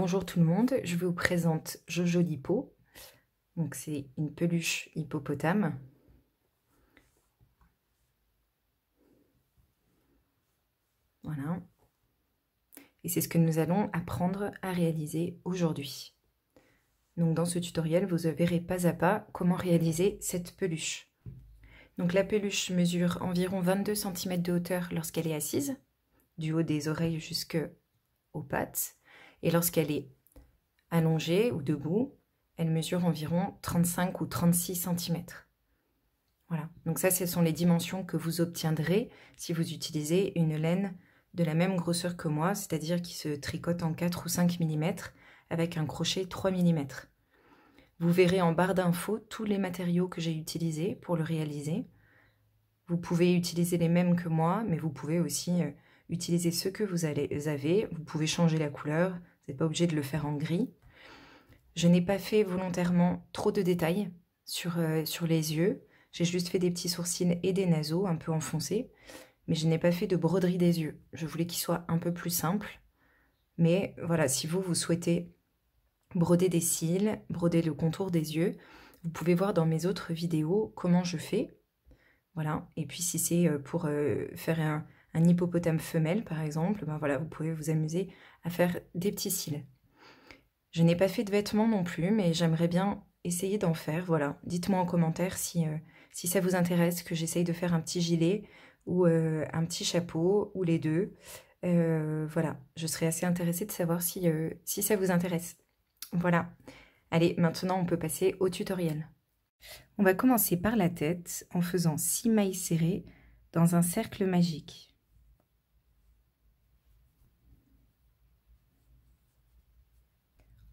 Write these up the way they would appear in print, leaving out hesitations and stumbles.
Bonjour tout le monde, je vous présente Jojo l'hippo. Donc c'est une peluche hippopotame. Voilà. Et c'est ce que nous allons apprendre à réaliser aujourd'hui. Donc dans ce tutoriel, vous verrez pas à pas comment réaliser cette peluche. Donc la peluche mesure environ 22 cm de hauteur lorsqu'elle est assise, du haut des oreilles jusqu'aux pattes. Et lorsqu'elle est allongée ou debout, elle mesure environ 35 ou 36 cm. Voilà, donc ça, ce sont les dimensions que vous obtiendrez si vous utilisez une laine de la même grosseur que moi, c'est-à-dire qui se tricote en 4 ou 5 mm avec un crochet 3 mm. Vous verrez en barre d'infos tous les matériaux que j'ai utilisés pour le réaliser. Vous pouvez utiliser les mêmes que moi, mais vous pouvez aussi utiliser ceux que vous avez. Vous pouvez changer la couleur, vous n'êtes pas obligé de le faire en gris. Je n'ai pas fait volontairement trop de détails sur les yeux. J'ai juste fait des petits sourcils et des naseaux un peu enfoncés. Mais je n'ai pas fait de broderie des yeux. Je voulais qu'ils soient un peu plus simples. Mais voilà, si vous souhaitez broder des cils, broder le contour des yeux, vous pouvez voir dans mes autres vidéos comment je fais. Voilà. Et puis si c'est pour faire un hippopotame femelle, par exemple, ben voilà, vous pouvez vous amuser à faire des petits cils. Je n'ai pas fait de vêtements non plus, mais j'aimerais bien essayer d'en faire. Voilà, dites-moi en commentaire si ça vous intéresse que j'essaye de faire un petit gilet ou un petit chapeau ou les deux. Voilà, je serais assez intéressée de savoir si ça vous intéresse. Voilà. Allez, maintenant on peut passer au tutoriel. On va commencer par la tête en faisant 6 mailles serrées dans un cercle magique.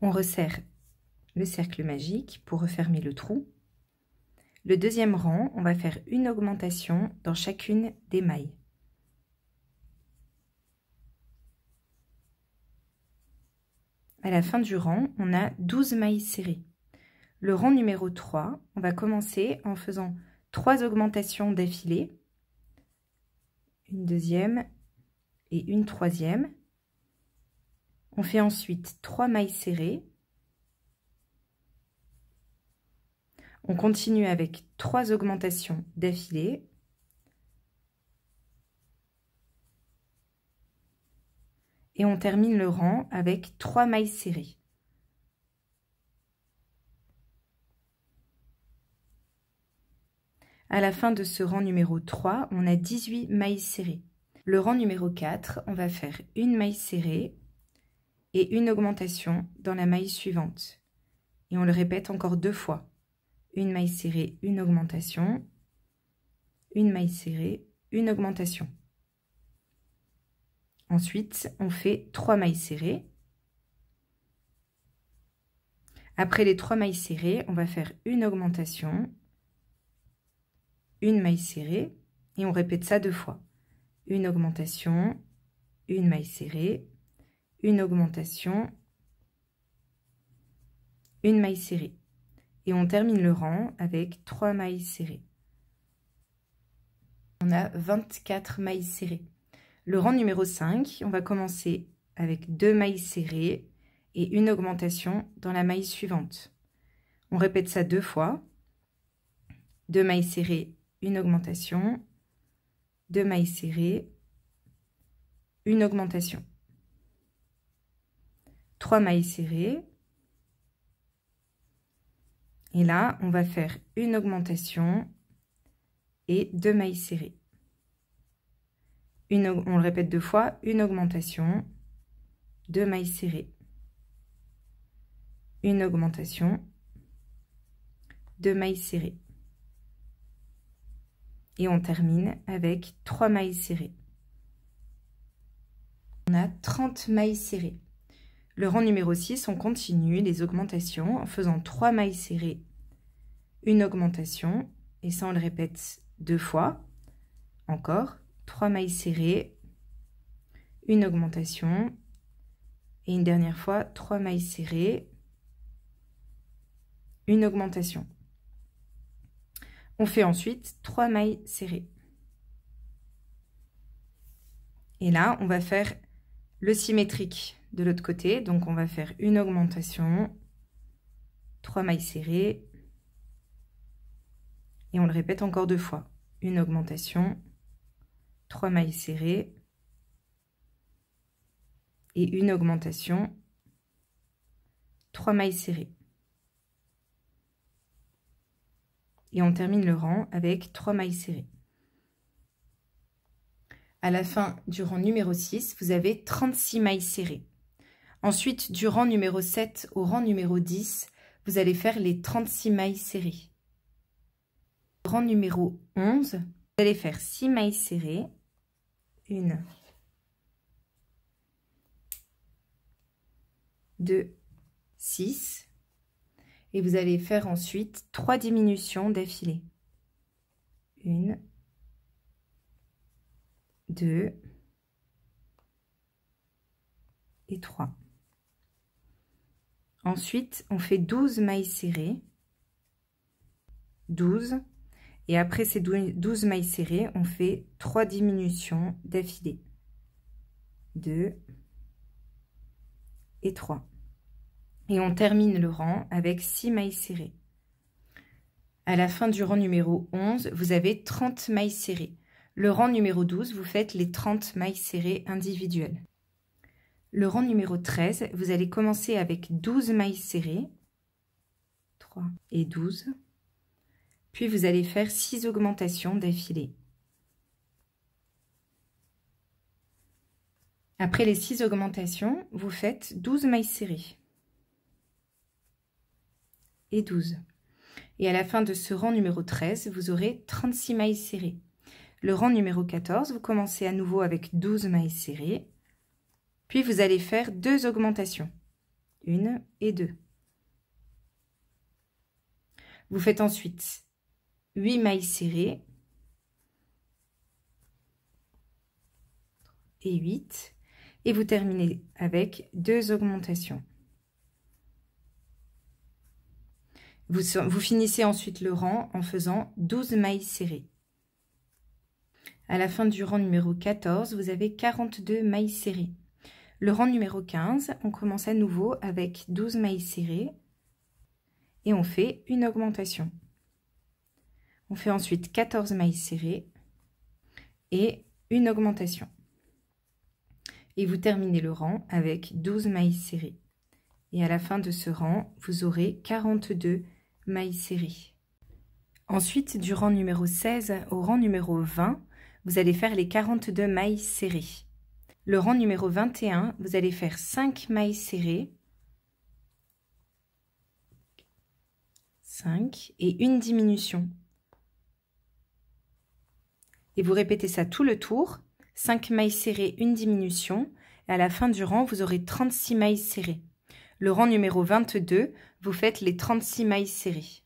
On resserre le cercle magique pour refermer le trou. Le deuxième rang, on va faire une augmentation dans chacune des mailles. À la fin du rang, on a 12 mailles serrées. Le rang numéro 3, on va commencer en faisant 3 augmentations d'affilée, une deuxième et une troisième. On fait ensuite 3 mailles serrées. On continue avec 3 augmentations d'affilée. Et on termine le rang avec 3 mailles serrées. À la fin de ce rang numéro 3, on a 18 mailles serrées. Le rang numéro 4, on va faire une maille serrée et une augmentation dans la maille suivante. Et on le répète encore 2 fois. Une maille serrée, une augmentation, une maille serrée, une augmentation. Ensuite, on fait 3 mailles serrées. Après les 3 mailles serrées, on va faire une augmentation, une maille serrée, et on répète ça 2 fois. Une augmentation, une maille serrée, une augmentation, une maille serrée. Et on termine le rang avec 3 mailles serrées. On a 24 mailles serrées. Le rang numéro 5, on va commencer avec 2 mailles serrées et une augmentation dans la maille suivante. On répète ça 2 fois. 2 mailles serrées, une augmentation, 2 mailles serrées, une augmentation. 3 mailles serrées. Et là, on va faire une augmentation et 2 mailles serrées. On le répète 2 fois, une augmentation, 2 mailles serrées, une augmentation, 2 mailles serrées. Et on termine avec 3 mailles serrées. On a 30 mailles serrées. Le rang numéro 6, on continue les augmentations en faisant 3 mailles serrées, une augmentation, et ça on le répète 2 fois, encore, 3 mailles serrées, une augmentation, et une dernière fois, 3 mailles serrées, une augmentation. On fait ensuite 3 mailles serrées. Et là, on va faire le symétrique de l'autre côté. Donc on va faire une augmentation, 3 mailles serrées, et on le répète encore 2 fois. Une augmentation, 3 mailles serrées, et une augmentation, 3 mailles serrées. Et on termine le rang avec 3 mailles serrées. À la fin du rang numéro 6, vous avez 36 mailles serrées. Ensuite, du rang numéro 7 au rang numéro 10, vous allez faire les 36 mailles serrées. Rang numéro 11, vous allez faire 6 mailles serrées, 1, 2, 6, et vous allez faire ensuite 3 diminutions d'affilée. 1, 2 et 3. Ensuite, on fait 12 mailles serrées, 12, et après ces 12 mailles serrées, on fait 3 diminutions d'affilée, 2 et 3. Et on termine le rang avec 6 mailles serrées. À la fin du rang numéro 11, vous avez 30 mailles serrées. Le rang numéro 12, vous faites les 30 mailles serrées individuelles. Le rang numéro 13, vous allez commencer avec 12 mailles serrées, 3 et 12, puis vous allez faire 6 augmentations d'affilée. Après les 6 augmentations, vous faites 12 mailles serrées et 12. Et à la fin de ce rang numéro 13, vous aurez 36 mailles serrées. Le rang numéro 14, vous commencez à nouveau avec 12 mailles serrées, puis vous allez faire 2 augmentations, 1 et 2. Vous faites ensuite 8 mailles serrées et 8, et vous terminez avec 2 augmentations. Vous finissez ensuite le rang en faisant 12 mailles serrées. À la fin du rang numéro 14, vous avez 42 mailles serrées. Le rang numéro 15, on commence à nouveau avec 12 mailles serrées et on fait une augmentation. On fait ensuite 14 mailles serrées et une augmentation. Et vous terminez le rang avec 12 mailles serrées. Et à la fin de ce rang, vous aurez 42 mailles serrées. Ensuite, du rang numéro 16 au rang numéro 20, vous allez faire les 42 mailles serrées. Le rang numéro 21, vous allez faire 5 mailles serrées, 5 et une diminution. Et vous répétez ça tout le tour, 5 mailles serrées, une diminution, et à la fin du rang, vous aurez 36 mailles serrées. Le rang numéro 22, vous faites les 36 mailles serrées.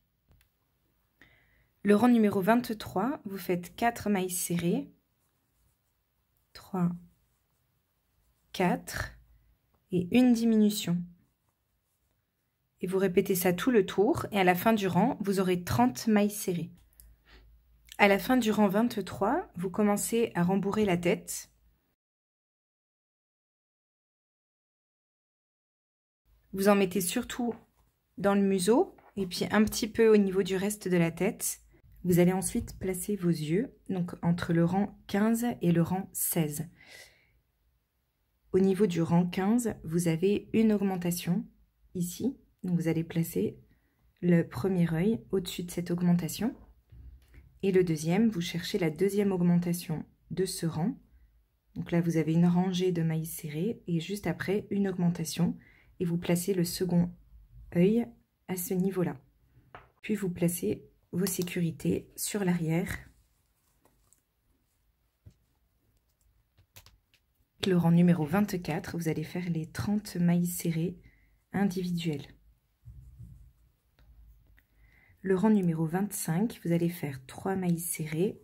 Le rang numéro 23, vous faites 4 mailles serrées, 3, 4 et une diminution. Et vous répétez ça tout le tour et à la fin du rang, vous aurez 30 mailles serrées. À la fin du rang 23, vous commencez à rembourrer la tête. Vous en mettez surtout dans le museau et puis un petit peu au niveau du reste de la tête. Vous allez ensuite placer vos yeux, donc entre le rang 15 et le rang 16. Au niveau du rang 15, vous avez une augmentation ici. Donc vous allez placer le premier œil au-dessus de cette augmentation. Et le deuxième, vous cherchez la deuxième augmentation de ce rang. Donc là, vous avez une rangée de mailles serrées et juste après, une augmentation. Et vous placez le second œil à ce niveau-là. Puis vous placez vos sécurités sur l'arrière. Le rang numéro 24, vous allez faire les 30 mailles serrées individuelles. Le rang numéro 25, vous allez faire 3 mailles serrées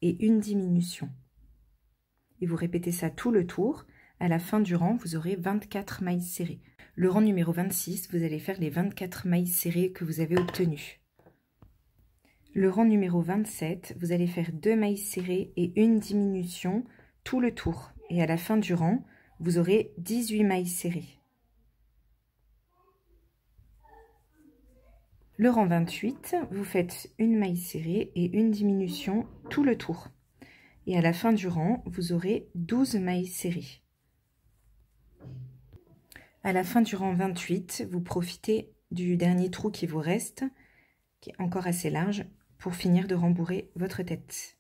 et une diminution. Et vous répétez ça tout le tour. À la fin du rang, vous aurez 24 mailles serrées. Le rang numéro 26, vous allez faire les 24 mailles serrées que vous avez obtenues. Le rang numéro 27, vous allez faire 2 mailles serrées et une diminution tout le tour. Et à la fin du rang, vous aurez 18 mailles serrées. Le rang 28, vous faites une maille serrée et une diminution tout le tour. Et à la fin du rang, vous aurez 12 mailles serrées. À la fin du rang 28, vous profitez du dernier trou qui vous reste, qui est encore assez large, pour finir de rembourrer votre tête.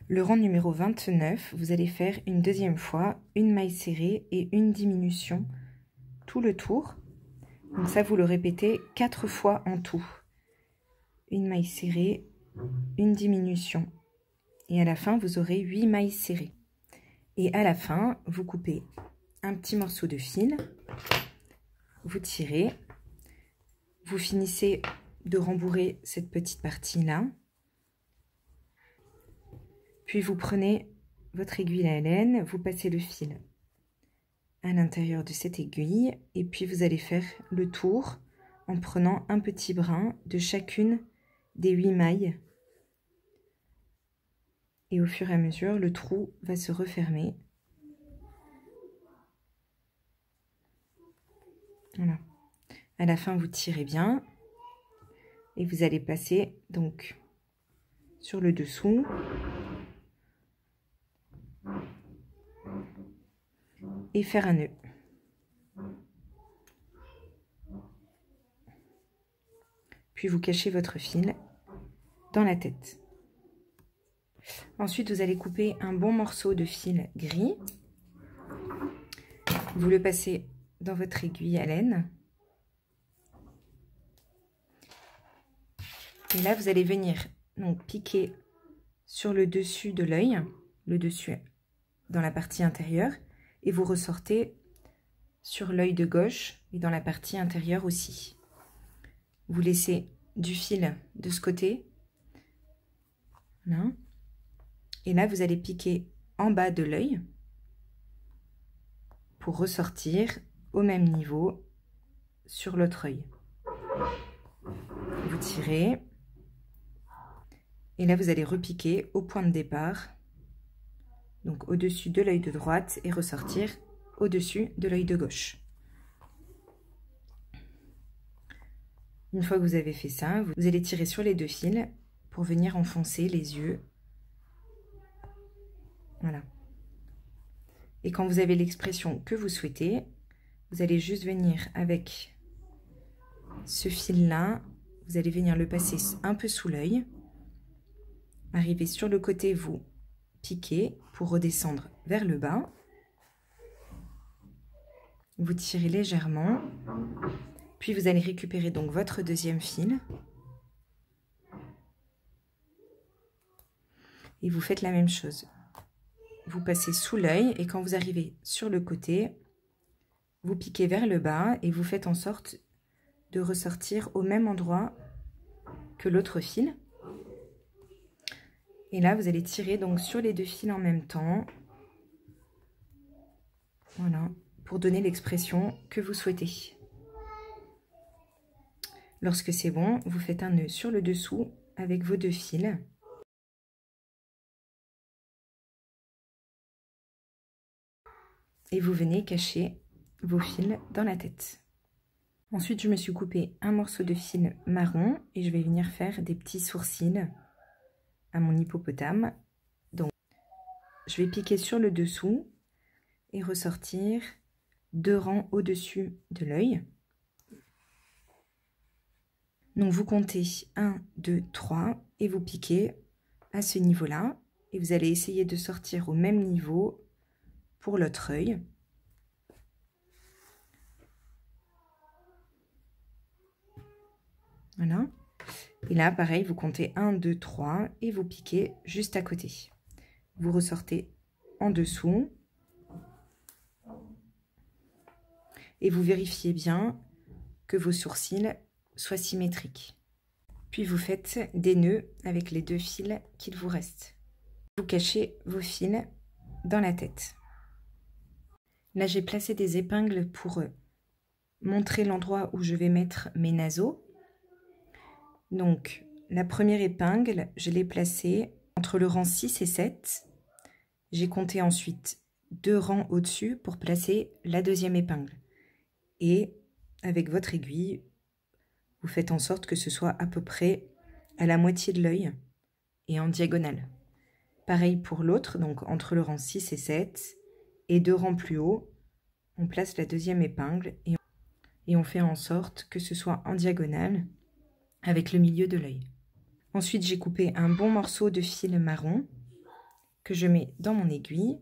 Le rang numéro 29, vous allez faire une deuxième fois une maille serrée et une diminution tout le tour. Donc ça, vous le répétez 4 fois en tout. Une maille serrée, une diminution. Et à la fin, vous aurez 8 mailles serrées. Et à la fin, vous coupez un petit morceau de fil, vous tirez, vous finissez de rembourrer cette petite partie-là. Puis vous prenez votre aiguille à laine, vous passez le fil à l'intérieur de cette aiguille et puis vous allez faire le tour en prenant un petit brin de chacune des 8 mailles. Et au fur et à mesure, le trou va se refermer. Voilà. À la fin, vous tirez bien et vous allez passer donc sur le dessous. Et faire un nœud. Puis vous cachez votre fil dans la tête. Ensuite, vous allez couper un bon morceau de fil gris. Vous le passez dans votre aiguille à laine. Et là, vous allez venir donc piquer sur le dessus de l'œil, le dessus dans la partie intérieure, et vous ressortez sur l'œil de gauche et dans la partie intérieure aussi. Vous laissez du fil de ce côté. Voilà. Et là, vous allez piquer en bas de l'œil pour ressortir au même niveau sur l'autre œil. Vous tirez. Et là, vous allez repiquer au point de départ, donc au-dessus de l'œil de droite et ressortir au-dessus de l'œil de gauche. Une fois que vous avez fait ça, vous allez tirer sur les 2 fils pour venir enfoncer les yeux. Voilà. Et quand vous avez l'expression que vous souhaitez, vous allez juste venir avec ce fil-là, vous allez venir le passer un peu sous l'œil, arriver sur le côté, vous piquez pour redescendre vers le bas. Vous tirez légèrement, puis vous allez récupérer donc votre deuxième fil. Et vous faites la même chose. Vous passez sous l'œil et quand vous arrivez sur le côté, vous piquez vers le bas et vous faites en sorte de ressortir au même endroit que l'autre fil. Et là, vous allez tirer donc sur les 2 fils en même temps. Voilà, pour donner l'expression que vous souhaitez. Lorsque c'est bon, vous faites un nœud sur le dessous avec vos 2 fils. Et vous venez cacher vos fils dans la tête. Ensuite, je me suis coupé un morceau de fil marron et je vais venir faire des petits sourcils à mon hippopotame. Donc, je vais piquer sur le dessous et ressortir 2 rangs au-dessus de l'œil. Donc, vous comptez 1, 2, 3 et vous piquez à ce niveau-là. Et vous allez essayer de sortir au même niveau pour l'autre œil. Voilà. Et là, pareil, vous comptez 1, 2, 3 et vous piquez juste à côté. Vous ressortez en dessous. Et vous vérifiez bien que vos sourcils soient symétriques. Puis vous faites des nœuds avec les 2 fils qu'il vous reste. Vous cachez vos fils dans la tête. Là, j'ai placé des épingles pour montrer l'endroit où je vais mettre mes naseaux. Donc, la première épingle, je l'ai placée entre le rang 6 et 7. J'ai compté ensuite 2 rangs au-dessus pour placer la deuxième épingle. Et avec votre aiguille, vous faites en sorte que ce soit à peu près à la moitié de l'œil et en diagonale. Pareil pour l'autre, donc entre le rang 6 et 7 et 2 rangs plus haut, on place la deuxième épingle et on fait en sorte que ce soit en diagonale avec le milieu de l'œil. Ensuite, j'ai coupé un bon morceau de fil marron que je mets dans mon aiguille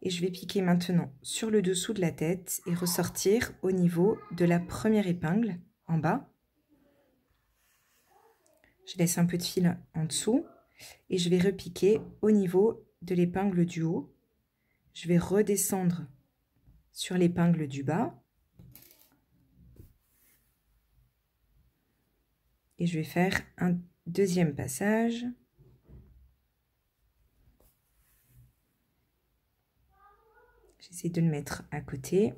et je vais piquer maintenant sur le dessous de la tête et ressortir au niveau de la première épingle en bas. Je laisse un peu de fil en dessous et je vais repiquer au niveau de l'épingle du haut. Je vais redescendre sur l'épingle du bas et je vais faire un deuxième passage. J'essaie de le mettre à côté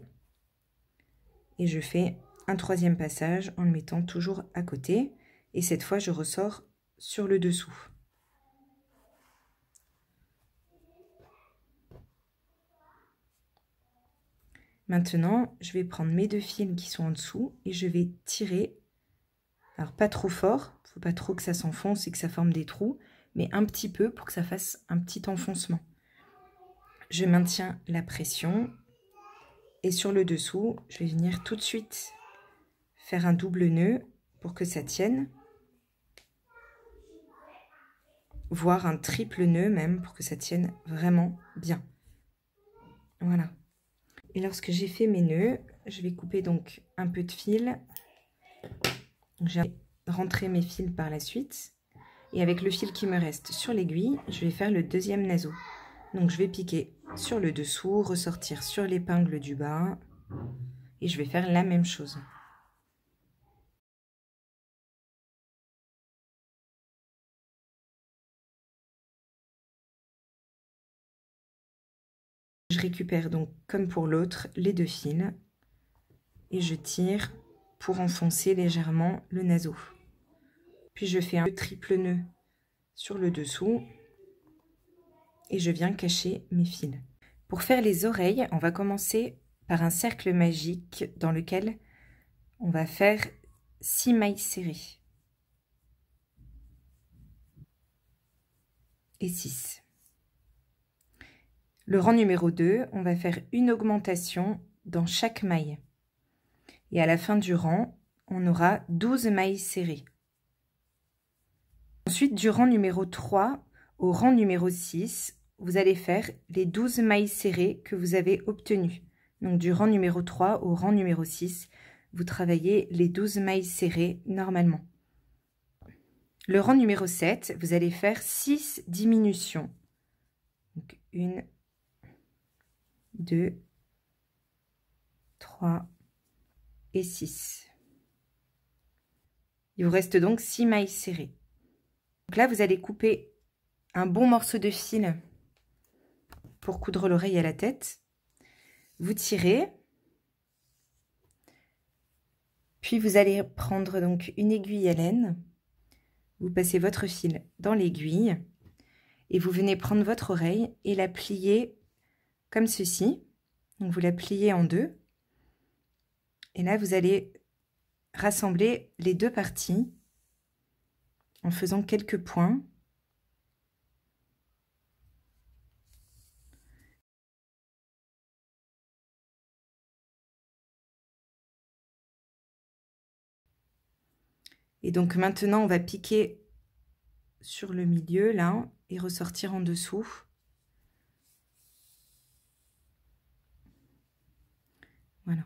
et je fais un troisième passage en le mettant toujours à côté et cette fois je ressors sur le dessous. Maintenant, je vais prendre mes 2 fils qui sont en dessous et je vais tirer, alors pas trop fort, il ne faut pas trop que ça s'enfonce et que ça forme des trous, mais un petit peu pour que ça fasse un petit enfoncement. Je maintiens la pression et sur le dessous, je vais venir tout de suite faire un double nœud pour que ça tienne, voire un triple nœud même pour que ça tienne vraiment bien. Voilà. Et lorsque j'ai fait mes nœuds, je vais couper donc un peu de fil. Je vais rentrer mes fils par la suite. Et avec le fil qui me reste sur l'aiguille, je vais faire le deuxième naseau. Donc je vais piquer sur le dessous, ressortir sur l'épingle du bas. Et je vais faire la même chose. Je récupère donc, comme pour l'autre, les 2 fils. Et je tire pour enfoncer légèrement le naseau. Puis je fais un triple nœud sur le dessous. Et je viens cacher mes fils. Pour faire les oreilles, on va commencer par un cercle magique dans lequel on va faire 6 mailles serrées. Et 6. Le rang numéro 2, on va faire une augmentation dans chaque maille. Et à la fin du rang, on aura 12 mailles serrées. Ensuite, du rang numéro 3 au rang numéro 6, vous allez faire les 12 mailles serrées que vous avez obtenues. Donc du rang numéro 3 au rang numéro 6, vous travaillez les 12 mailles serrées normalement. Le rang numéro 7, vous allez faire 6 diminutions. Donc 1, 2, 3 et 6. Il vous reste donc 6 mailles serrées. Donc là, vous allez couper un bon morceau de fil pour coudre l'oreille à la tête. Vous tirez. Puis vous allez prendre donc une aiguille à laine. Vous passez votre fil dans l'aiguille et vous venez prendre votre oreille et la plier comme ceci. Donc vous la pliez en deux. Et là, vous allez rassembler les deux parties en faisant quelques points. Et donc maintenant, on va piquer sur le milieu, là, et ressortir en dessous. Voilà.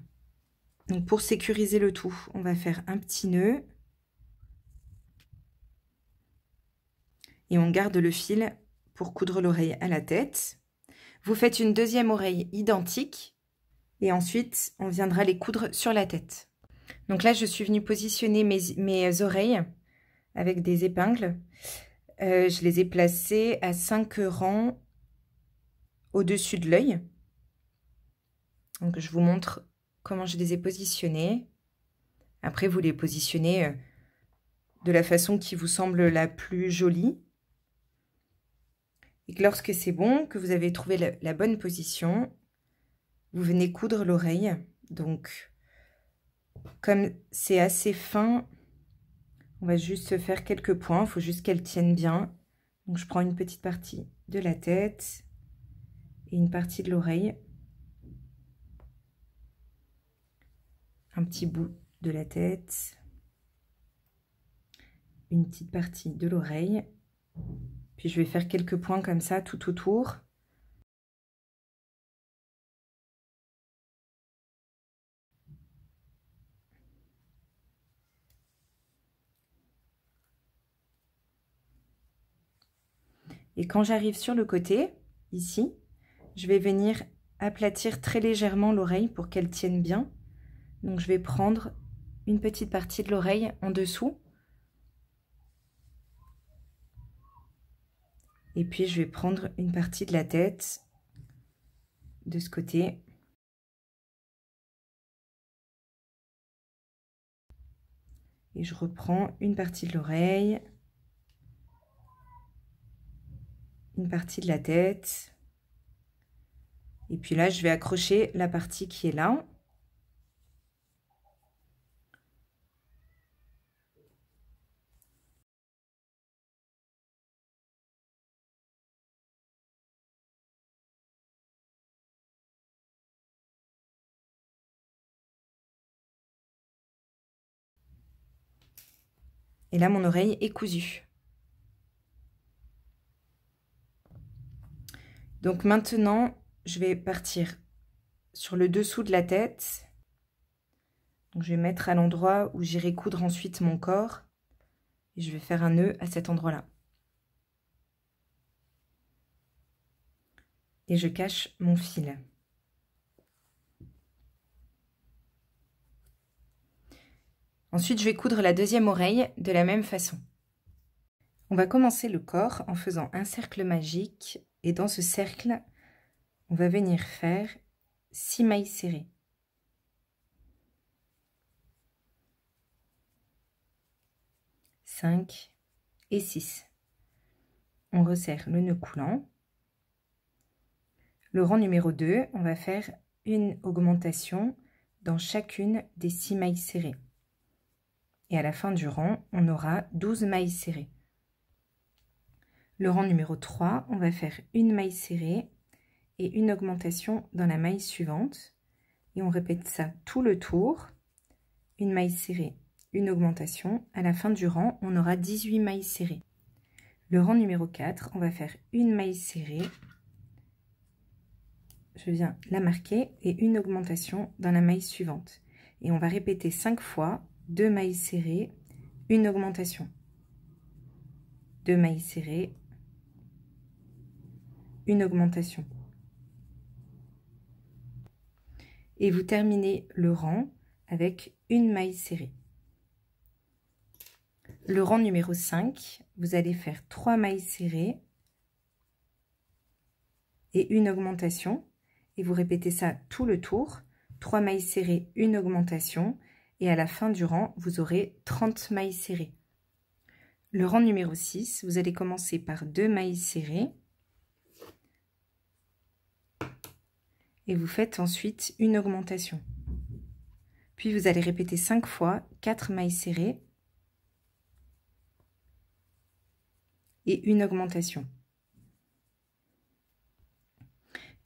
Donc pour sécuriser le tout, on va faire un petit nœud. Et on garde le fil pour coudre l'oreille à la tête. Vous faites une deuxième oreille identique. Et ensuite, on viendra les coudre sur la tête. Donc là, je suis venue positionner mes oreilles avec des épingles. Je les ai placées à 5 rangs au-dessus de l'œil. Donc je vous montre comment je les ai positionnées. Après, vous les positionnez de la façon qui vous semble la plus jolie. Et que lorsque c'est bon, que vous avez trouvé la bonne position, vous venez coudre l'oreille. Donc, comme c'est assez fin, on va juste faire quelques points. Il faut juste qu'elle tienne bien. Donc, je prends une petite partie de la tête et une partie de l'oreille. Un petit bout de la tête. Une petite partie de l'oreille. Puis, je vais faire quelques points comme ça tout autour. Et quand j'arrive sur le côté, ici, je vais venir aplatir très légèrement l'oreille pour qu'elle tienne bien. Donc je vais prendre une petite partie de l'oreille en dessous. Et puis je vais prendre une partie de la tête de ce côté. Et je reprends une partie de l'oreille. Une partie de la tête. Et puis là, je vais accrocher la partie qui est là. Et là, mon oreille est cousue. Donc maintenant, je vais partir sur le dessous de la tête. Donc, je vais mettre à l'endroit où j'irai coudre ensuite mon corps. Et je vais faire un nœud à cet endroit-là. Et je cache mon fil. Ensuite, je vais coudre la deuxième oreille de la même façon. On va commencer le corps en faisant un cercle magique. Et dans ce cercle, on va venir faire 6 mailles serrées. 5 et 6. On resserre le nœud coulant. Le rang numéro 2, on va faire une augmentation dans chacune des 6 mailles serrées. Et à la fin du rang, on aura 12 mailles serrées. Le rang numéro 3, on va faire une maille serrée et une augmentation dans la maille suivante. Et on répète ça tout le tour. Une maille serrée, une augmentation. À la fin du rang, on aura 18 mailles serrées. Le rang numéro 4, on va faire une maille serrée. Je viens la marquer et une augmentation dans la maille suivante. Et on va répéter 5 fois 2 mailles serrées, une augmentation. 2 mailles serrées, une augmentation. Et vous terminez le rang avec une maille serrée. Le rang numéro 5, vous allez faire 3 mailles serrées et une augmentation. Et vous répétez ça tout le tour. 3 mailles serrées, une augmentation. Et à la fin du rang, vous aurez 30 mailles serrées. Le rang numéro 6, vous allez commencer par 2 mailles serrées. Et vous faites ensuite une augmentation. Puis vous allez répéter 5 fois 4 mailles serrées et une augmentation.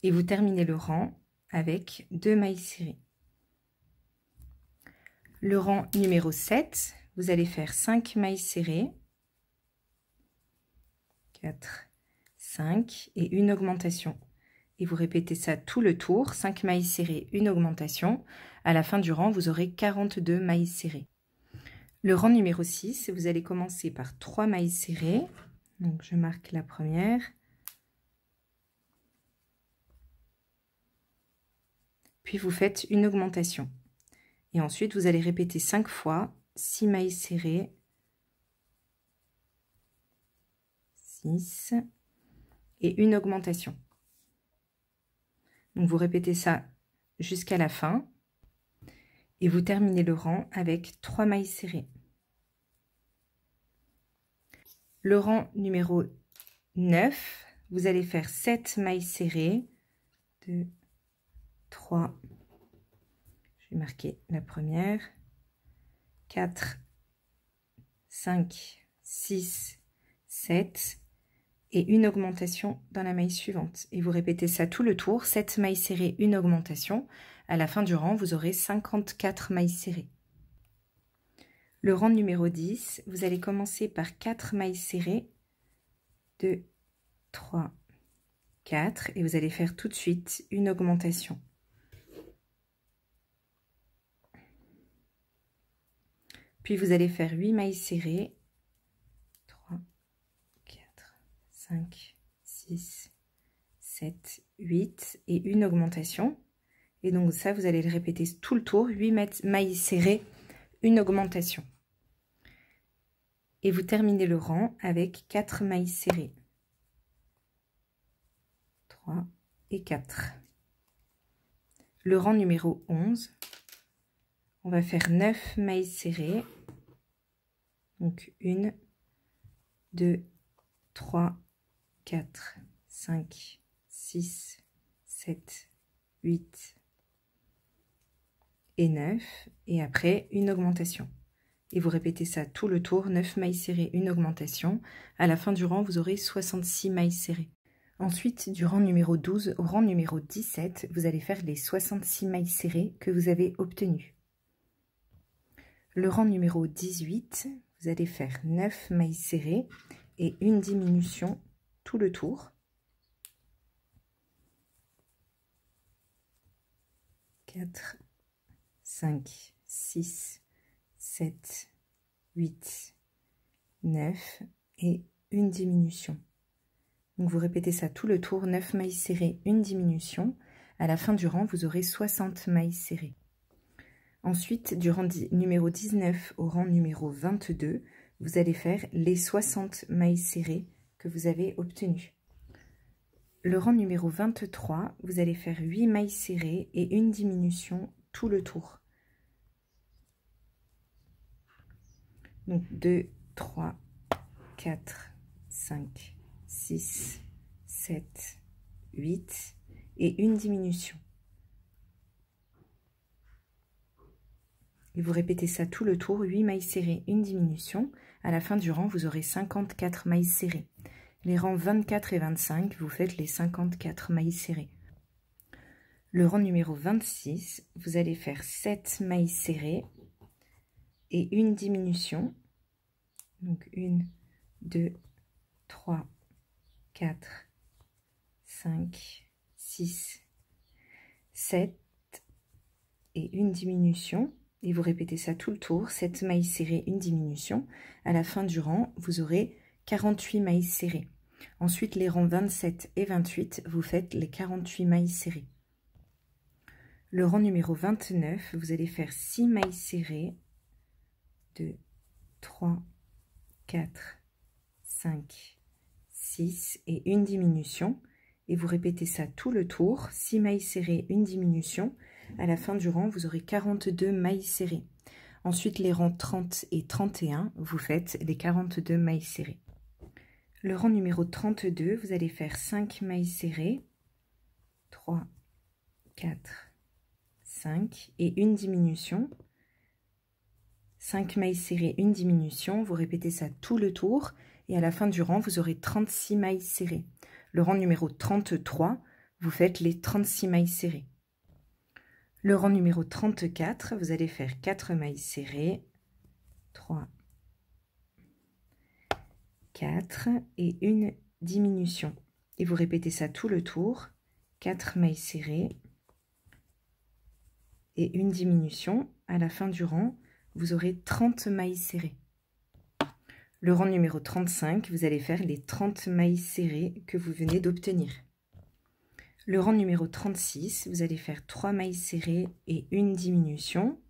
Et vous terminez le rang avec 2 mailles serrées. Le rang numéro 7, vous allez faire 5 mailles serrées, 4, 5 et une augmentation. Et vous répétez ça tout le tour, 5 mailles serrées, une augmentation. À la fin du rang, vous aurez 42 mailles serrées. Le rang numéro 6, vous allez commencer par 3 mailles serrées. Donc je marque la première. Puis vous faites une augmentation. Et ensuite, vous allez répéter 5 fois 6 mailles serrées. 6 et une augmentation. Donc vous répétez ça jusqu'à la fin et vous terminez le rang avec 3 mailles serrées. Le rang numéro 9, vous allez faire 7 mailles serrées, 2, 3, je vais marquer la première, 4, 5, 6, 7 et une augmentation dans la maille suivante. Et vous répétez ça tout le tour, 7 mailles serrées, une augmentation. À la fin du rang, vous aurez 54 mailles serrées. Le rang numéro 10, vous allez commencer par 4 mailles serrées, 2, 3, 4 et vous allez faire tout de suite une augmentation. Puis vous allez faire 8 mailles serrées, 3, 4, 5, 6, 7, 8 et une augmentation. Et donc ça, vous allez le répéter tout le tour, 8 mailles serrées, une augmentation. Et vous terminez le rang avec 4 mailles serrées. 3 et 4. Le rang numéro 11, on va faire 9 mailles serrées. Donc 1, 2, 3, 4, 5, 6, 7, 8 et 9. Et après, une augmentation. Et vous répétez ça tout le tour, 9 mailles serrées, une augmentation. À la fin du rang, vous aurez 66 mailles serrées. Ensuite, du rang numéro 12 au rang numéro 17, vous allez faire les 66 mailles serrées que vous avez obtenues. Le rang numéro 18, vous allez faire 9 mailles serrées et une diminution tout le tour. 4, 5, 6, 7, 8, 9 et une diminution. Donc vous répétez ça tout le tour, 9 mailles serrées, une diminution. À la fin du rang, vous aurez 60 mailles serrées. Ensuite, du rang numéro 19 au rang numéro 22, vous allez faire les 60 mailles serrées que vous avez obtenues. Le rang numéro 23, vous allez faire 8 mailles serrées et une diminution tout le tour. Donc 2, 3, 4, 5, 6, 7, 8 et une diminution. Et vous répétez ça tout le tour, 8 mailles serrées, une diminution. À la fin du rang, vous aurez 54 mailles serrées. Les rangs 24 et 25, vous faites les 54 mailles serrées. Le rang numéro 26, vous allez faire 7 mailles serrées et une diminution. Donc 1, 2, 3, 4, 5, 6, 7 et une diminution. Et vous répétez ça tout le tour, 7 mailles serrées, une diminution. À la fin du rang, vous aurez 48 mailles serrées. Ensuite, les rangs 27 et 28, vous faites les 48 mailles serrées. Le rang numéro 29, vous allez faire 6 mailles serrées, 2, 3, 4, 5, 6 et une diminution. Et vous répétez ça tout le tour, 6 mailles serrées, une diminution. À la fin du rang, vous aurez 42 mailles serrées. Ensuite, les rangs 30 et 31, vous faites les 42 mailles serrées. Le rang numéro 32, vous allez faire 5 mailles serrées, 3, 4, 5 et une diminution. 5 mailles serrées, une diminution. Vous répétez ça tout le tour. Et à la fin du rang, vous aurez 36 mailles serrées. Le rang numéro 33, vous faites les 36 mailles serrées. Le rang numéro 34, vous allez faire 4 mailles serrées, 3, 4 et une diminution. Et vous répétez ça tout le tour, 4 mailles serrées et une diminution. À la fin du rang, vous aurez 30 mailles serrées. Le rang numéro 35, vous allez faire les 30 mailles serrées que vous venez d'obtenir. Le rang numéro 36, vous allez faire 3 mailles serrées et une diminution.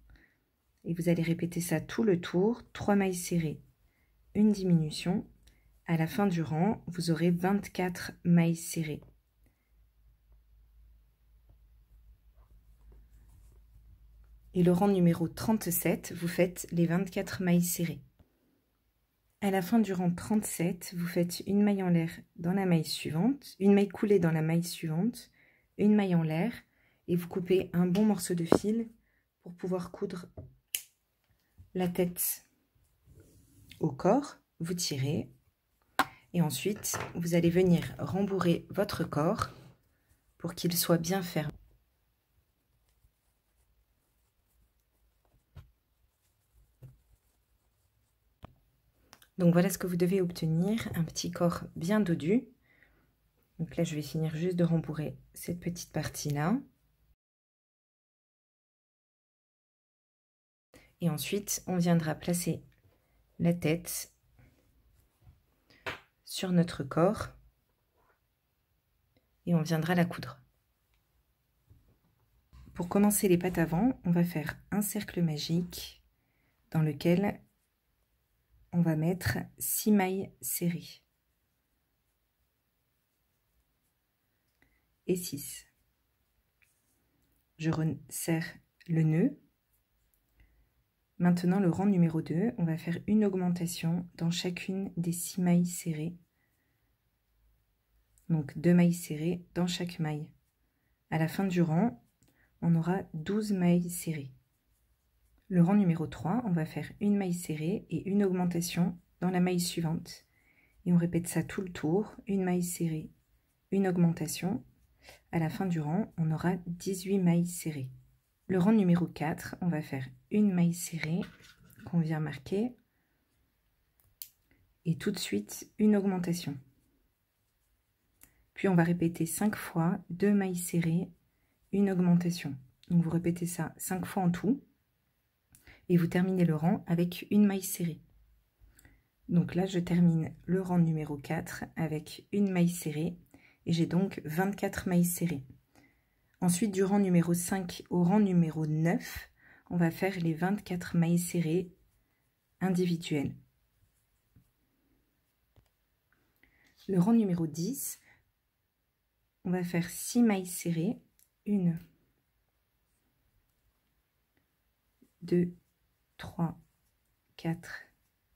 Et vous allez répéter ça tout le tour, 3 mailles serrées, une diminution. À la fin du rang, vous aurez 24 mailles serrées. Et le rang numéro 37, vous faites les 24 mailles serrées. À la fin du rang 37, vous faites une maille en l'air dans la maille suivante, une maille coulée dans la maille suivante, une maille en l'air, et vous coupez un bon morceau de fil pour pouvoir coudre la tête au corps. Vous tirez et ensuite vous allez venir rembourrer votre corps pour qu'il soit bien ferme. Donc voilà ce que vous devez obtenir, un petit corps bien dodu. Donc là je vais finir juste de rembourrer cette petite partie-là. Et ensuite on viendra placer la tête sur notre corps et on viendra la coudre. Pour commencer les pattes avant, on va faire un cercle magique dans lequel on va mettre 6 mailles serrées et 6. Je resserre le nœud. Maintenant le rang numéro 2, on va faire une augmentation dans chacune des 6 mailles serrées. Donc 2 mailles serrées dans chaque maille. À la fin du rang, on aura 12 mailles serrées. Le rang numéro 3, on va faire une maille serrée et une augmentation dans la maille suivante. Et on répète ça tout le tour, une maille serrée, une augmentation. À la fin du rang, on aura 18 mailles serrées. Le rang numéro 4, on va faire une maille serrée qu'on vient marquer et tout de suite une augmentation. Puis on va répéter 5 fois 2 mailles serrées, une augmentation. Donc vous répétez ça 5 fois en tout et vous terminez le rang avec une maille serrée. Donc là je termine le rang numéro 4 avec une maille serrée et j'ai donc 24 mailles serrées. Ensuite du rang numéro 5 au rang numéro 9, on va faire les 24 mailles serrées individuelles. Le rang numéro 10, on va faire 6 mailles serrées, 1, 2, 3, 4,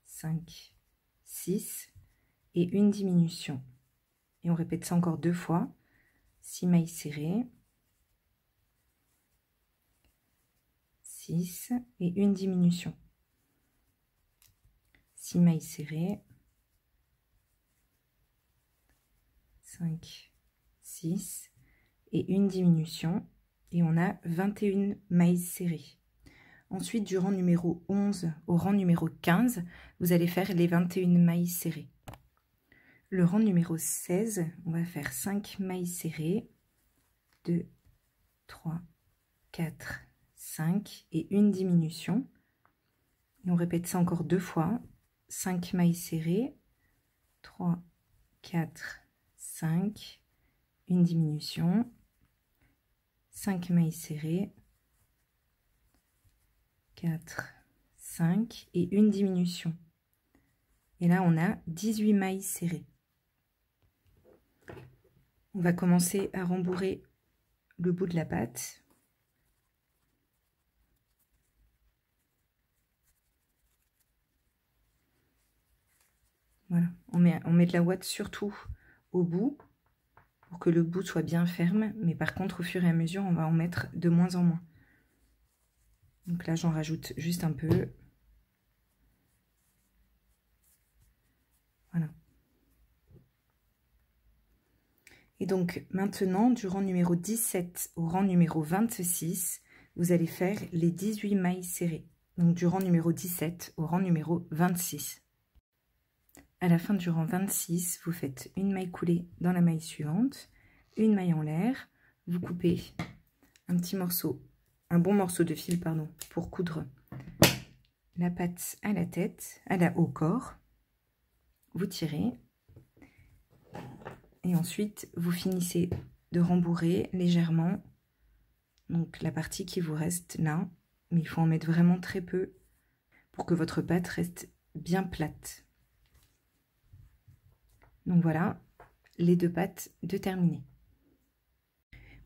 5, 6 et une diminution. Et on répète ça encore 2 fois, 6 mailles serrées, 6 et une diminution. 6 mailles serrées, 5, 6 et une diminution et on a 21 mailles serrées. Ensuite du rang numéro 11 au rang numéro 15, vous allez faire les 21 mailles serrées. Le rang numéro 16, on va faire 5 mailles serrées, 2, 3, 4, 5 et une diminution. Et on répète ça encore 2 fois, 5 mailles serrées, 3, 4, 5, une diminution, 5 mailles serrées, 4, 5 et une diminution. Et là on a 18 mailles serrées. On va commencer à rembourrer le bout de la patte. Voilà, on met de la ouate surtout au bout pour que le bout soit bien ferme, mais par contre au fur et à mesure on va en mettre de moins en moins. Donc là j'en rajoute juste un peu. Voilà. Et donc maintenant du rang numéro 17 au rang numéro 26, vous allez faire les 18 mailles serrées. Donc du rang numéro 17 au rang numéro 26. À la fin du rang 26, vous faites une maille coulée dans la maille suivante, une maille en l'air, vous coupez un petit morceau, un bon morceau de fil pardon, pour coudre la patte à la tête, au corps, vous tirez et ensuite vous finissez de rembourrer légèrement donc la partie qui vous reste là, mais il faut en mettre vraiment très peu pour que votre patte reste bien plate. Donc voilà les 2 pattes de terminées.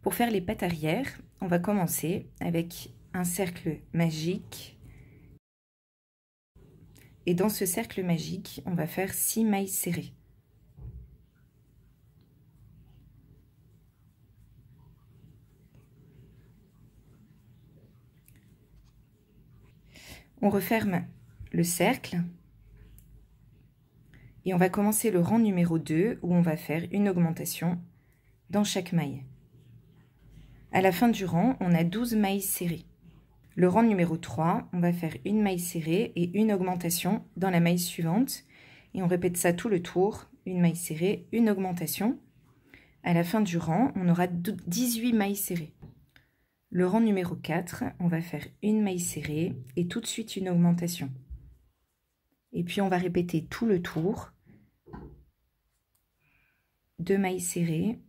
Pour faire les pattes arrière, on va commencer avec un cercle magique Et dans ce cercle magique, on va faire 6 mailles serrées. On referme le cercle et on va commencer le rang numéro 2 où on va faire une augmentation dans chaque maille. À la fin du rang, on a 12 mailles serrées. Le rang numéro 3, on va faire une maille serrée et une augmentation dans la maille suivante. Et on répète ça tout le tour, une maille serrée, une augmentation. À la fin du rang, on aura 18 mailles serrées. Le rang numéro 4, on va faire une maille serrée et tout de suite une augmentation. Et puis on va répéter tout le tour, 2 mailles serrées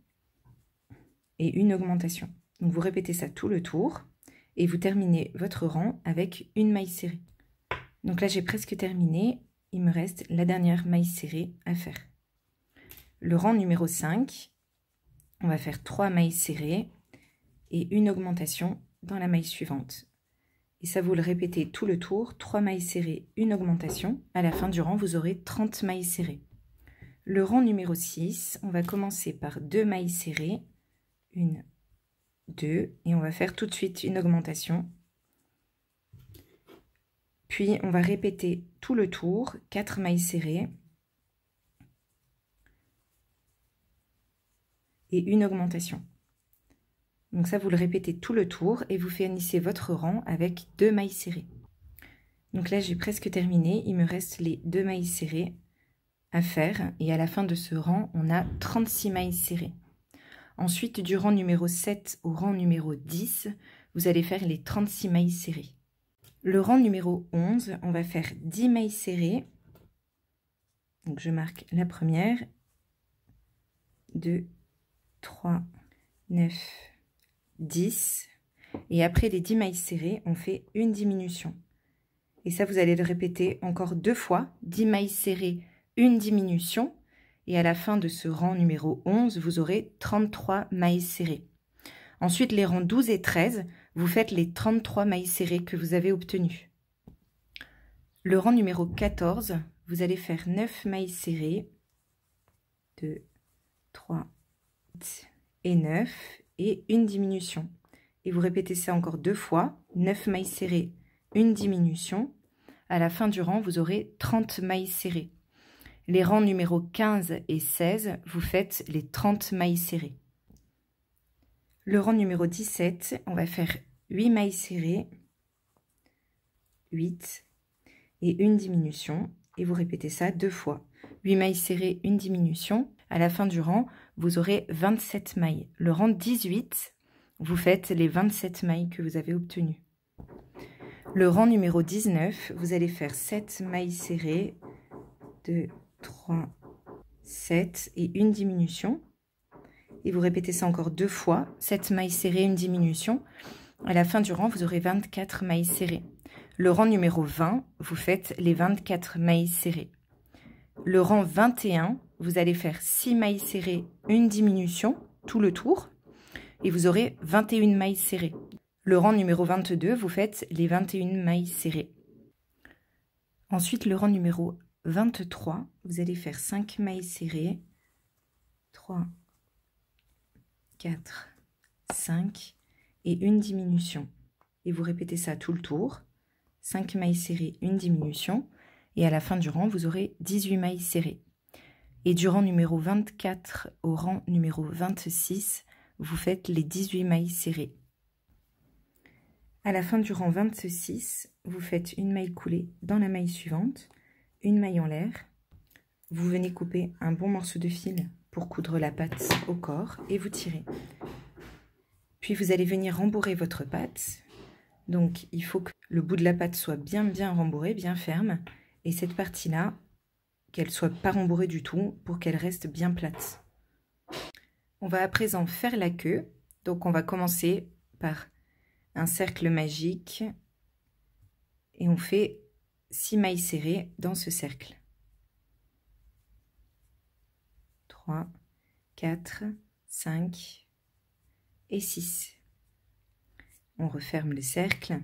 et une augmentation. Donc vous répétez ça tout le tour et vous terminez votre rang avec une maille serrée. Donc là j'ai presque terminé, il me reste la dernière maille serrée à faire. Le rang numéro 5, on va faire 3 mailles serrées et une augmentation dans la maille suivante. Et ça, vous le répétez tout le tour, 3 mailles serrées, une augmentation. À la fin du rang, vous aurez 30 mailles serrées. Le rang numéro 6, on va commencer par 2 mailles serrées, 1, 2, et on va faire tout de suite une augmentation. Puis, on va répéter tout le tour, 4 mailles serrées et une augmentation. Donc ça, vous le répétez tout le tour et vous finissez votre rang avec 2 mailles serrées. Donc là, j'ai presque terminé. Il me reste les 2 mailles serrées à faire. Et à la fin de ce rang, on a 36 mailles serrées. Ensuite, du rang numéro 7 au rang numéro 10, vous allez faire les 36 mailles serrées. Le rang numéro 11, on va faire 10 mailles serrées. Donc je marque la première, 2, 3, 9, 10, et après les 10 mailles serrées, on fait une diminution. Et ça, vous allez le répéter encore 2 fois, 10 mailles serrées, une diminution, et à la fin de ce rang numéro 11, vous aurez 33 mailles serrées. Ensuite, les rangs 12 et 13, vous faites les 33 mailles serrées que vous avez obtenues. Le rang numéro 14, vous allez faire 9 mailles serrées, 2, 3, 8 et 9, et une diminution. Et vous répétez ça encore 2 fois, 9 mailles serrées, une diminution. À la fin du rang, vous aurez 30 mailles serrées. Les rangs numéro 15 et 16, vous faites les 30 mailles serrées. Le rang numéro 17, on va faire 8 mailles serrées, 8, et une diminution. Et vous répétez ça 2 fois. 8 mailles serrées, une diminution. À la fin du rang, vous aurez 27 mailles. Le rang 18, vous faites les 27 mailles que vous avez obtenues. Le rang numéro 19, vous allez faire 7 mailles serrées, 2, 3, 7 et une diminution. Et vous répétez ça encore 2 fois, 7 mailles serrées, une diminution. À la fin du rang, vous aurez 24 mailles serrées. Le rang numéro 20, vous faites les 24 mailles serrées. Le rang 21, vous allez faire 6 mailles serrées, une diminution, tout le tour, et vous aurez 21 mailles serrées. Le rang numéro 22, vous faites les 21 mailles serrées. Ensuite, le rang numéro 23, vous allez faire 5 mailles serrées, 3, 4, 5, et une diminution. Et vous répétez ça tout le tour, 5 mailles serrées, une diminution, et à la fin du rang, vous aurez 18 mailles serrées. Et du rang numéro 24 au rang numéro 26, vous faites les 18 mailles serrées. À la fin du rang 26, vous faites une maille coulée dans la maille suivante, une maille en l'air. Vous venez couper un bon morceau de fil pour coudre la patte au corps et vous tirez. Puis vous allez venir rembourrer votre patte. Donc il faut que le bout de la patte soit bien rembourré, bien ferme. Et cette partie-là, qu'elle soit pas rembourrée du tout pour qu'elle reste bien plate. On va à présent faire la queue. Donc on va commencer par un cercle magique et on fait 6 mailles serrées dans ce cercle. 3, 4, 5 et 6. On referme le cercle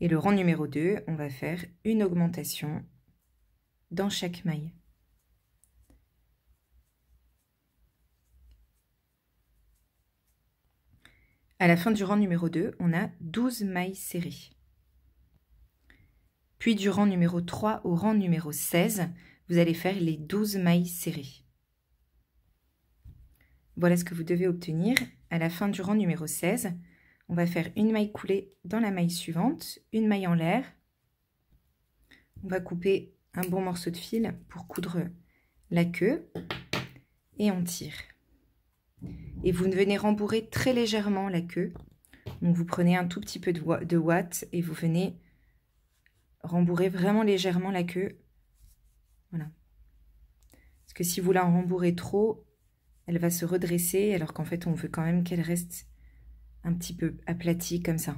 Et le rang numéro 2, on va faire une augmentation dans chaque maille. À la fin du rang numéro 2, on a 12 mailles serrées. Puis du rang numéro 3 au rang numéro 16, vous allez faire les 12 mailles serrées. Voilà ce que vous devez obtenir. À la fin du rang numéro 16, on va faire une maille coulée dans la maille suivante, une maille en l'air. On va couper un bon morceau de fil pour coudre la queue et on tire. Et vous venez rembourrer très légèrement la queue. Donc vous prenez un tout petit peu de ouate et vous venez rembourrer vraiment légèrement la queue. Voilà. Parce que si vous la rembourrez trop, elle va se redresser alors qu'en fait on veut quand même qu'elle reste un petit peu aplatie comme ça.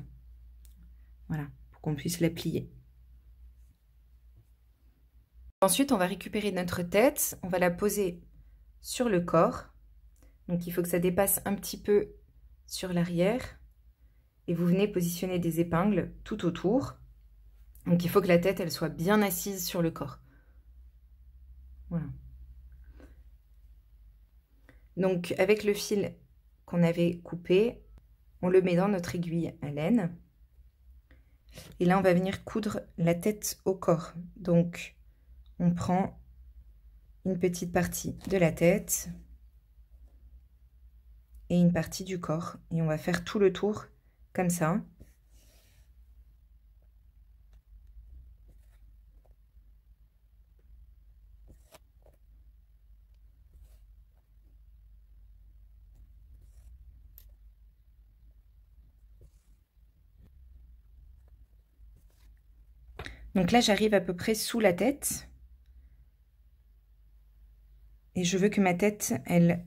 Voilà, pour qu'on puisse la plier. Ensuite, on va récupérer notre tête, on va la poser sur le corps. Donc il faut que ça dépasse un petit peu sur l'arrière. Et vous venez positionner des épingles tout autour. Donc il faut que la tête, elle soit bien assise sur le corps. Voilà. Donc avec le fil qu'on avait coupé, on le met dans notre aiguille à laine. Et là, on va venir coudre la tête au corps. Donc on prend une petite partie de la tête et une partie du corps. Et on va faire tout le tour comme ça. Donc là, j'arrive à peu près sous la tête. Et je veux que ma tête, elle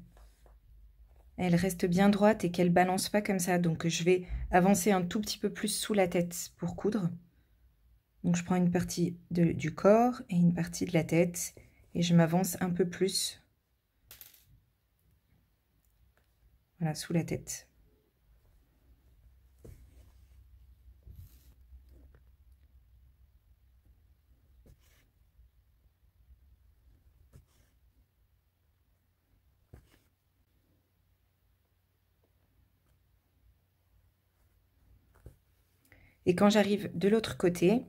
reste bien droite et qu'elle balance pas comme ça. Donc je vais avancer un tout petit peu plus sous la tête pour coudre. Donc je prends une partie du corps et une partie de la tête et je m'avance un peu plus. Voilà, sous la tête. Et quand j'arrive de l'autre côté,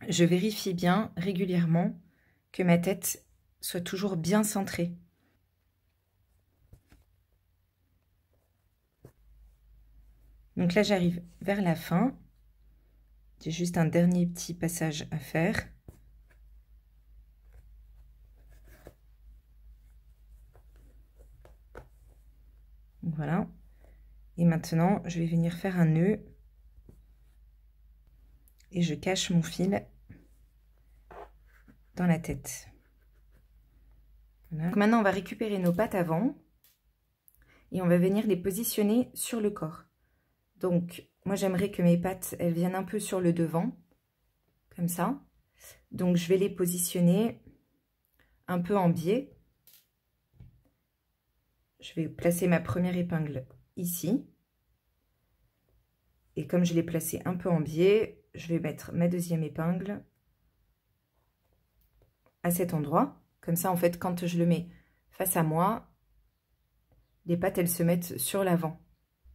je vérifie bien régulièrement que ma tête soit toujours bien centrée. Donc là, j'arrive vers la fin. J'ai juste un dernier petit passage à faire. Voilà. Et maintenant, je vais venir faire un nœud. Et je cache mon fil dans la tête. Voilà. Donc maintenant, on va récupérer nos pattes avant. Et on va venir les positionner sur le corps. Donc, moi, j'aimerais que mes pattes, elles viennent un peu sur le devant. Comme ça. Donc, je vais les positionner un peu en biais. Je vais placer ma première épingle ici. Et comme je l'ai placée un peu en biais, je vais mettre ma deuxième épingle à cet endroit. Comme ça, en fait, quand je le mets face à moi, les pattes, elles se mettent sur l'avant.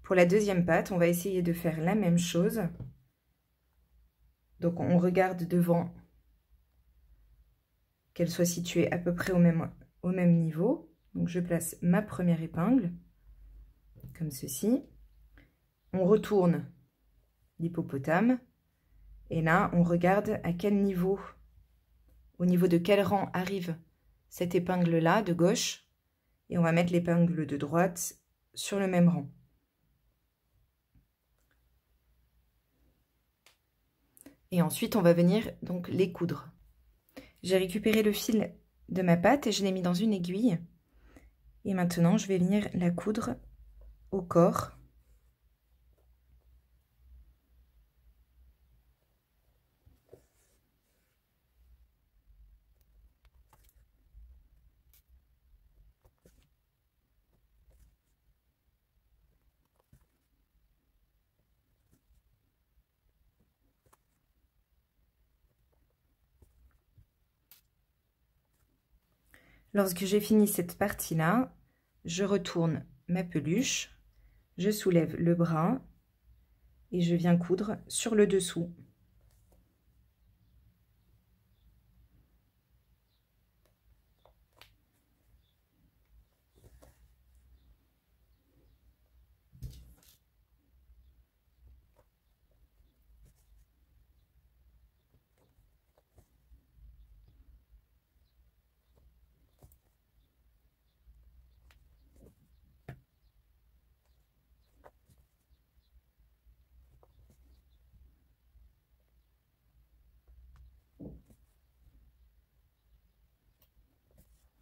Pour la deuxième patte, on va essayer de faire la même chose. Donc, on regarde devant qu'elle soit située à peu près au même niveau. Donc, je place ma première épingle, comme ceci. On retourne l'hippopotame. Et là, on regarde à quel niveau, au niveau de quel rang arrive cette épingle-là de gauche. Et on va mettre l'épingle de droite sur le même rang. Et ensuite, on va venir donc les coudre. J'ai récupéré le fil de ma patte et je l'ai mis dans une aiguille. Et maintenant, je vais venir la coudre au corps. Lorsque j'ai fini cette partie-là, je retourne ma peluche, je soulève le bras et je viens coudre sur le dessous.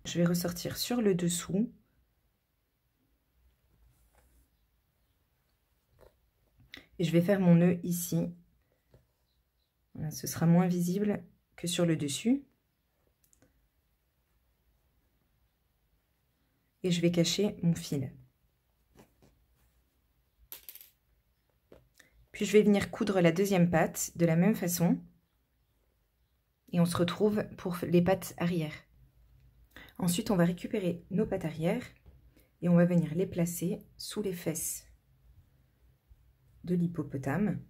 Je vais ressortir sur le dessous. Et je vais faire mon nœud ici. Voilà, ce sera moins visible que sur le dessus. Et je vais cacher mon fil. Puis je vais venir coudre la deuxième patte de la même façon. Et on se retrouve pour les pattes arrière. Ensuite, on va récupérer nos pattes arrière et on va venir les placer sous les fesses de l'hippopotame.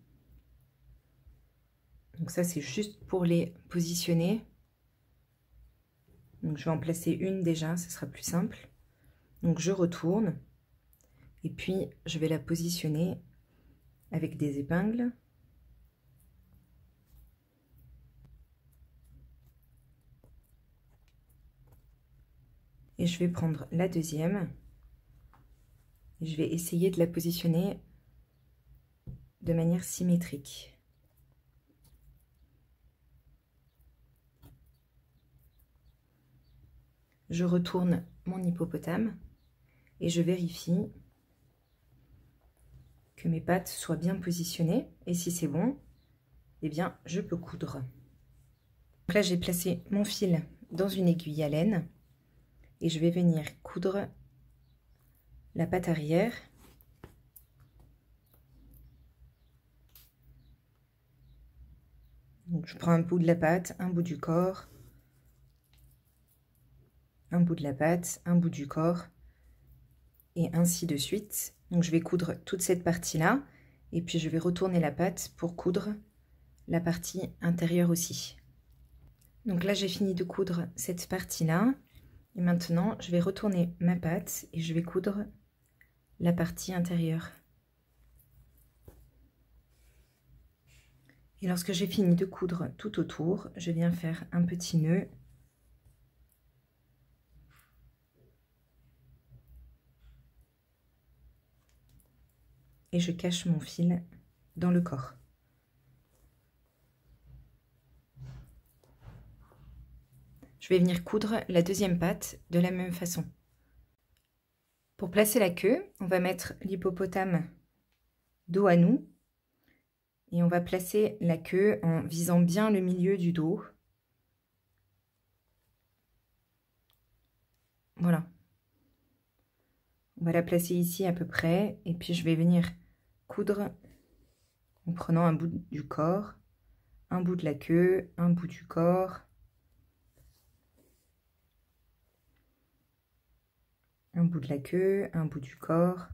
Donc ça, c'est juste pour les positionner. Donc je vais en placer une déjà, ce sera plus simple. Donc je retourne et puis je vais la positionner avec des épingles. Et je vais prendre la deuxième et je vais essayer de la positionner de manière symétrique. Je retourne mon hippopotame et je vérifie que mes pattes soient bien positionnées. Et si c'est bon, eh bien, je peux coudre. Donc là, j'ai placé mon fil dans une aiguille à laine et je vais venir coudre la patte arrière. Donc, je prends un bout de la patte, un bout du corps, un bout de la patte, un bout du corps, et ainsi de suite. Donc je vais coudre toute cette partie-là, et puis je vais retourner la patte pour coudre la partie intérieure aussi. Donc là, j'ai fini de coudre cette partie-là, et maintenant, je vais retourner ma patte, et je vais coudre la partie intérieure. Et lorsque j'ai fini de coudre tout autour, je viens faire un petit nœud. Et je cache mon fil dans le corps. Je vais venir coudre la deuxième patte de la même façon. Pour placer la queue, on va mettre l'hippopotame dos à nous. Et on va placer la queue en visant bien le milieu du dos. Voilà. On va la placer ici à peu près. Et puis je vais venir coudre en prenant un bout du corps, un bout de la queue, un bout du corps, un bout de la queue, un bout du corps.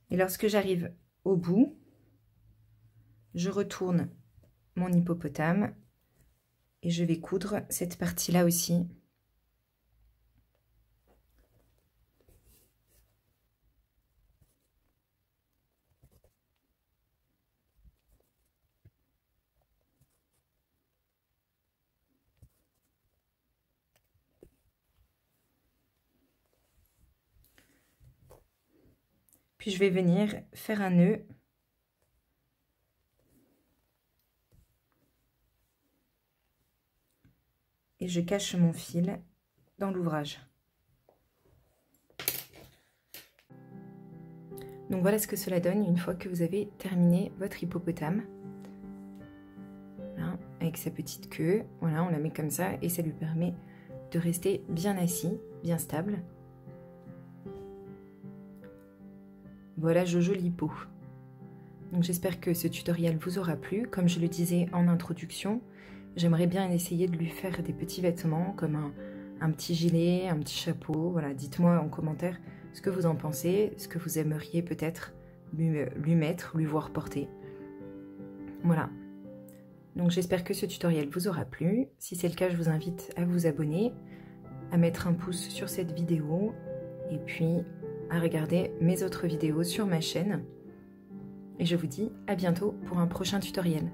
Et lorsque j'arrive au bout, je retourne mon hippopotame et je vais coudre cette partie-là aussi. Puis je vais venir faire un nœud et je cache mon fil dans l'ouvrage. Donc voilà ce que cela donne une fois que vous avez terminé votre hippopotame. Voilà, avec sa petite queue, voilà, on la met comme ça et ça lui permet de rester bien assis, bien stable. Voilà Jojo Lipo. Donc j'espère que ce tutoriel vous aura plu. Comme je le disais en introduction, j'aimerais bien essayer de lui faire des petits vêtements comme un petit gilet, un petit chapeau. Voilà, dites-moi en commentaire ce que vous en pensez, ce que vous aimeriez peut-être lui mettre, lui voir porter. Voilà. Donc j'espère que ce tutoriel vous aura plu. Si c'est le cas, je vous invite à vous abonner, à mettre un pouce sur cette vidéo et puis à regarder mes autres vidéos sur ma chaîne. Et je vous dis à bientôt pour un prochain tutoriel.